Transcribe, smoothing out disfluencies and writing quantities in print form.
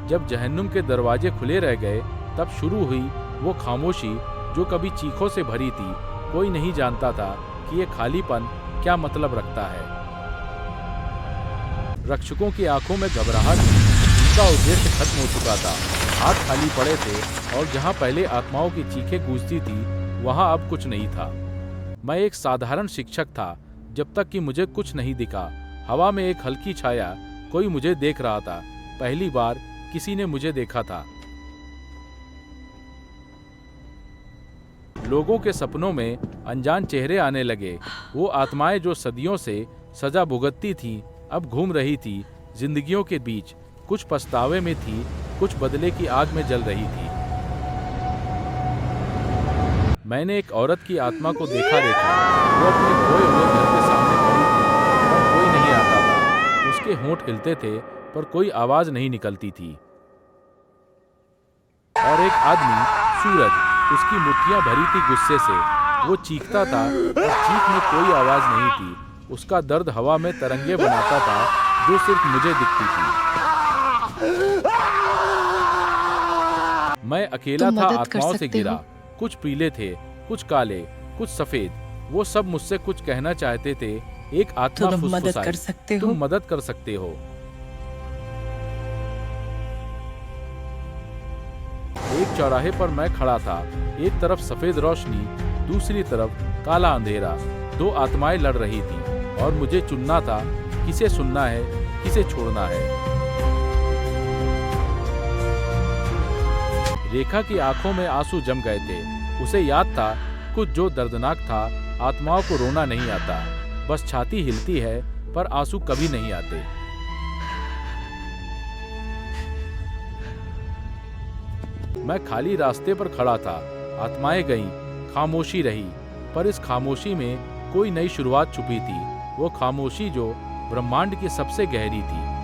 जब जहन्नुम के दरवाजे खुले रह गए तब शुरू हुई वो खामोशी जो कभी चीखों से भरी थी। कोई नहीं जानता था कि ये खालीपन क्या मतलब रखता है। रक्षकों की आंखों में घबराहट थी, उनका उद्देश्य खत्म हो चुका था। हाथ खाली पड़े थे और जहां पहले आत्माओं की चीखें गूंजती थी वहां अब कुछ नहीं था। मैं एक साधारण शिक्षक था जब तक कि मुझे कुछ नहीं दिखा। हवा में एक हल्की छाया, कोई मुझे देख रहा था। पहली बार किसी ने मुझे देखा था। लोगों के सपनों में अनजान चेहरे आने लगे। वो आत्माएं जो सदियों से सजा भुगतती थीं अब घूम रही थी जिंदगियों के बीच। कुछ पछतावे में थी, कुछ बदले की आग में जल रही थी। मैंने एक औरत की आत्मा को देखा। वो अपने खोए हुए घर के सामने खड़ी थी, पर कोई नहीं आता था। उसके होंठ हिलते थे पर कोई आवाज नहीं निकलती थी। और एक आदमी, सूरज, उसकी मुट्ठियां भरी थी गुस्से से। वो चीखता था पर चीख में कोई आवाज नहीं थी। उसका दर्द हवा में तरंगे बनाता था जो सिर्फ मुझे दिखती थी। मैं अकेला था, आत्माओं से घिरा। कुछ पीले थे, कुछ काले, कुछ सफेद। वो सब मुझसे कुछ कहना चाहते थे। एक आत्मा तुम मदद फुसफुसाई, कर सकते हो। तुम मदद कर सकते हो। एक चौराहे पर मैं खड़ा था। एक तरफ सफेद रोशनी, दूसरी तरफ काला अंधेरा। दो आत्माएं लड़ रही थी और मुझे चुनना था किसे सुनना है, किसे छोड़ना है। रेखा की आंखों में आंसू जम गए थे। उसे याद था कुछ जो दर्दनाक था। आत्माओं को रोना नहीं आता, बस छाती हिलती है पर आंसू कभी नहीं आते। मैं खाली रास्ते पर खड़ा था। आत्माएं गईं, खामोशी रही। पर इस खामोशी में कोई नई शुरुआत छुपी थी। वो खामोशी जो ब्रह्मांड की सबसे गहरी थी।